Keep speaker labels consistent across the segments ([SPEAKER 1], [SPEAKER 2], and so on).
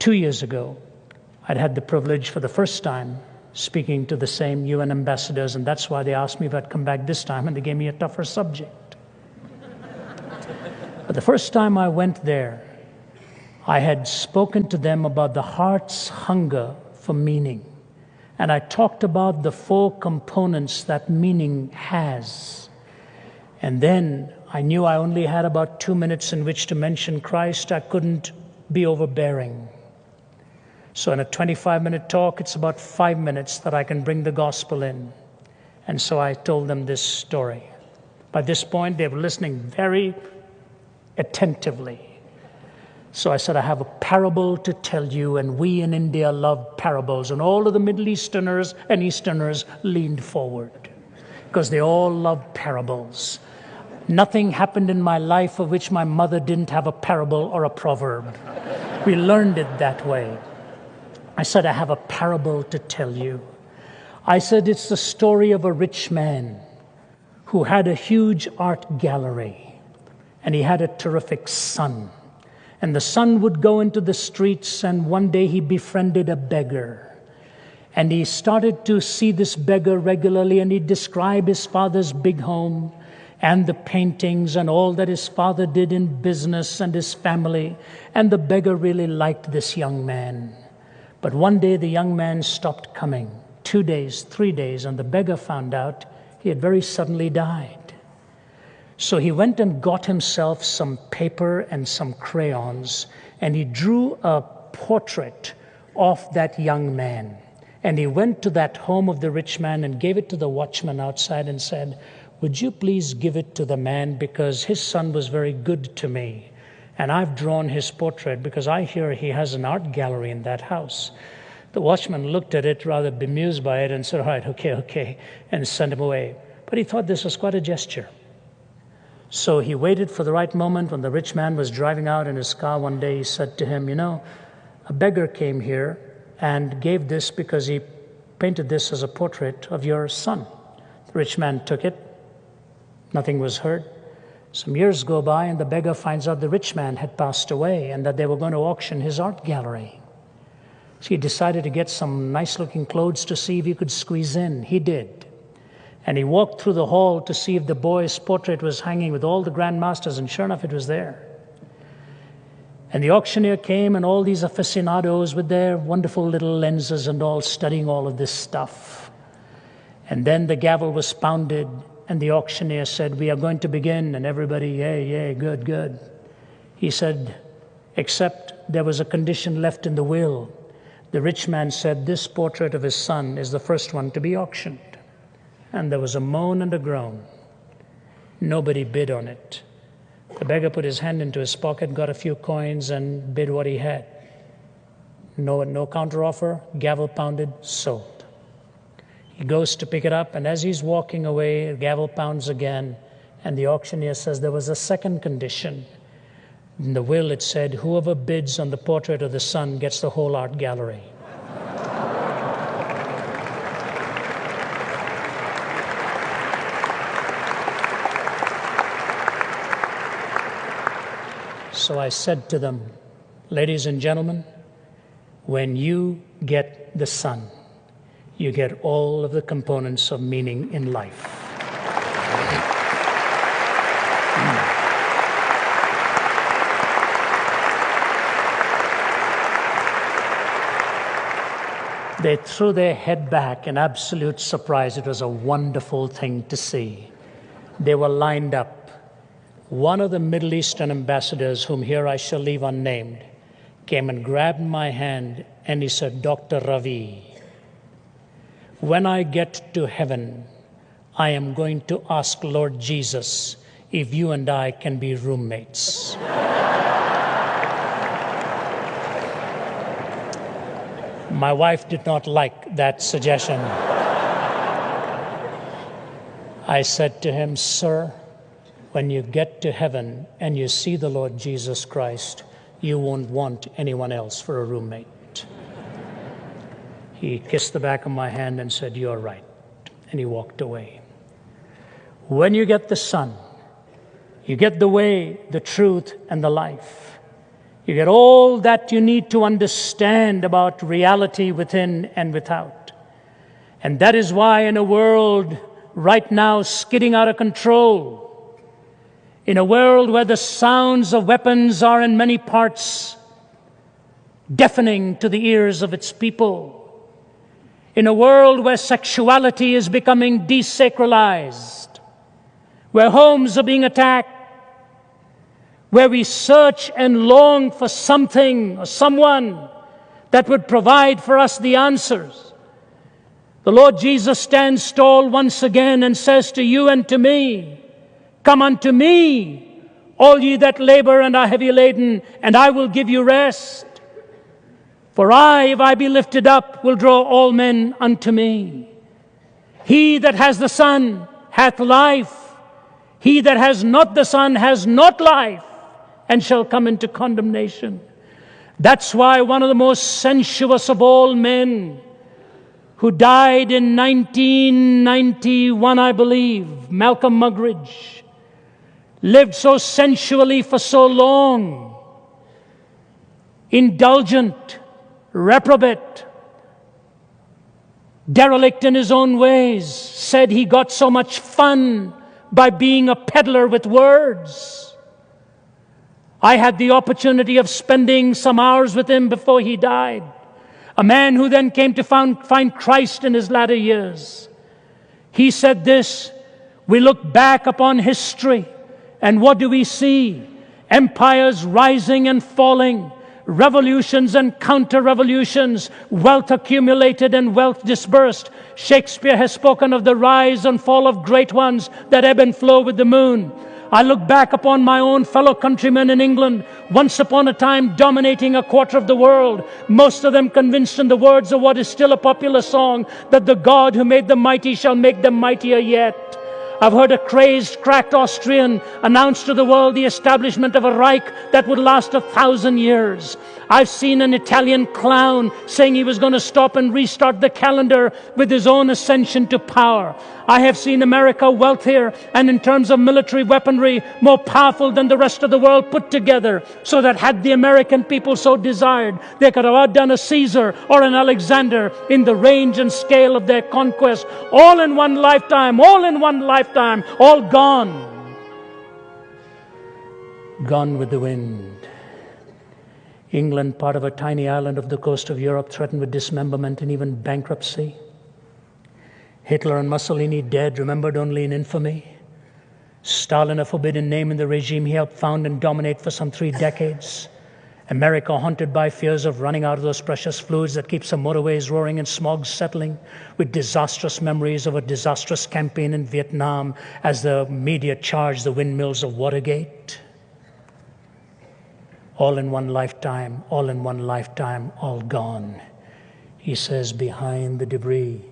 [SPEAKER 1] 2 years ago, I'd had the privilege for the first time speaking to the same UN ambassadors, and that's why they asked me if I'd come back this time, and they gave me a tougher subject. But the first time I went there, I had spoken to them about the heart's hunger for meaning. And I talked about the 4 components that meaning has. And then I knew I only had about 2 minutes in which to mention Christ. I couldn't be overbearing. So in a 25-minute talk, it's about 5 minutes that I can bring the gospel in. And so I told them this story. By this point, they were listening very attentively. So I said, I have a parable to tell you, and we in India love parables. And all of the Middle Easterners and Easterners leaned forward because they all love parables. Nothing happened in my life of which my mother didn't have a parable or a proverb. We learned it that way. I said, I have a parable to tell you. I said, it's the story of a rich man who had a huge art gallery, and he had a terrific son. And the son would go into the streets, and one day he befriended a beggar. And he started to see this beggar regularly, and he'd describe his father's big home and the paintings and all that his father did in business and his family. And the beggar really liked this young man. But one day the young man stopped coming. 2 days, 3 days, and the beggar found out he had very suddenly died. So he went and got himself some paper and some crayons, and he drew a portrait of that young man. And he went to that home of the rich man and gave it to the watchman outside and said, would you please give it to the man, because his son was very good to me. And I've drawn his portrait because I hear he has an art gallery in that house. The watchman looked at it rather bemused by it and said, all right, okay, and sent him away. But he thought this was quite a gesture. So he waited for the right moment. When the rich man was driving out in his car one day, he said to him, a beggar came here and gave this because he painted this as a portrait of your son. The rich man took it. Nothing was heard. Some years go by, and the beggar finds out the rich man had passed away and that they were going to auction his art gallery. So he decided to get some nice-looking clothes to see if he could squeeze in. He did. And he walked through the hall to see if the boy's portrait was hanging with all the grandmasters, and sure enough, it was there. And the auctioneer came, and all these aficionados with their wonderful little lenses and all studying all of this stuff. And then the gavel was pounded, and the auctioneer said, we are going to begin, and everybody, yay, good. He said, except there was a condition left in the will. The rich man said, this portrait of his son is the first one to be auctioned. And there was a moan and a groan. Nobody bid on it. The beggar put his hand into his pocket, got a few coins, and bid what he had. No counteroffer, gavel pounded, sold. He goes to pick it up, and as he's walking away, the gavel pounds again, and the auctioneer says there was a second condition. In the will it said, whoever bids on the portrait of the son gets the whole art gallery. So I said to them, ladies and gentlemen, when you get the Son, you get all of the components of meaning in life. They threw their head back in absolute surprise. It was a wonderful thing to see. They were lined up. One of the Middle Eastern ambassadors, whom here I shall leave unnamed, came and grabbed my hand and he said, Dr. Ravi, when I get to heaven, I am going to ask Lord Jesus if you and I can be roommates. My wife did not like that suggestion. I said to him, sir, when you get to heaven and you see the Lord Jesus Christ, you won't want anyone else for a roommate. He kissed the back of my hand and said, you're right. And he walked away. When you get the Son, you get the way, the truth, and the life. You get all that you need to understand about reality within and without. And that is why in a world right now skidding out of control, in a world where the sounds of weapons are in many parts deafening to the ears of its people, in a world where sexuality is becoming desacralized, where homes are being attacked, where we search and long for something or someone that would provide for us the answers, the Lord Jesus stands tall once again and says to you and to me, "Come unto me, all ye that labor and are heavy laden, and I will give you rest. For I, if I be lifted up, will draw all men unto me. He that has the Son hath life. He that has not the Son has not life, and shall come into condemnation." That's why one of the most sensuous of all men, who died in 1991, I believe, Malcolm Muggeridge, lived so sensually for so long, indulgent, reprobate, derelict in his own ways, said he got so much fun by being a peddler with words. I had the opportunity of spending some hours with him before he died, a man who then came to find Christ in his latter years. He said this: we look back upon history, and what do we see? Empires rising and falling, revolutions and counter-revolutions, wealth accumulated and wealth dispersed. Shakespeare has spoken of the rise and fall of great ones that ebb and flow with the moon. I look back upon my own fellow countrymen in England, once upon a time dominating a quarter of the world, most of them convinced in the words of what is still a popular song, that the God who made the mighty shall make them mightier yet. I've heard a crazed, cracked Austrian announce to the world the establishment of a Reich that would last 1,000 years. I've seen an Italian clown saying he was going to stop and restart the calendar with his own ascension to power. I have seen America wealthier and in terms of military weaponry more powerful than the rest of the world put together, so that had the American people so desired, they could have outdone a Caesar or an Alexander in the range and scale of their conquest, all in one lifetime, all gone. Gone with the wind. England, part of a tiny island off the coast of Europe, threatened with dismemberment and even bankruptcy. Hitler and Mussolini dead, remembered only in infamy. Stalin, a forbidden name in the regime he helped found and dominate for some 3 decades. America haunted by fears of running out of those precious fluids that keep some motorways roaring and smog settling, with disastrous memories of a disastrous campaign in Vietnam as the media charged the windmills of Watergate. All in one lifetime, all gone. He says, behind the debris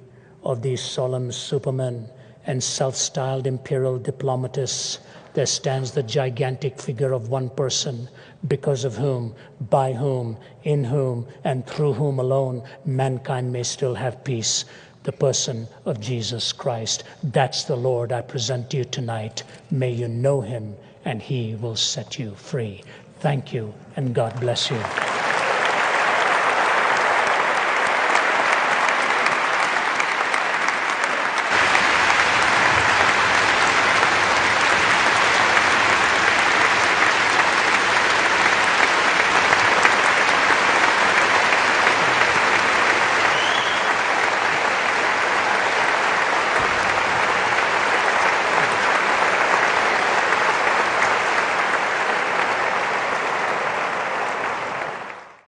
[SPEAKER 1] of these solemn supermen and self-styled imperial diplomatists, there stands the gigantic figure of one person, because of whom, by whom, in whom, and through whom alone mankind may still have peace. The person of Jesus Christ. That's the Lord I present to you tonight. May you know him, and he will set you free. Thank you, and God bless you.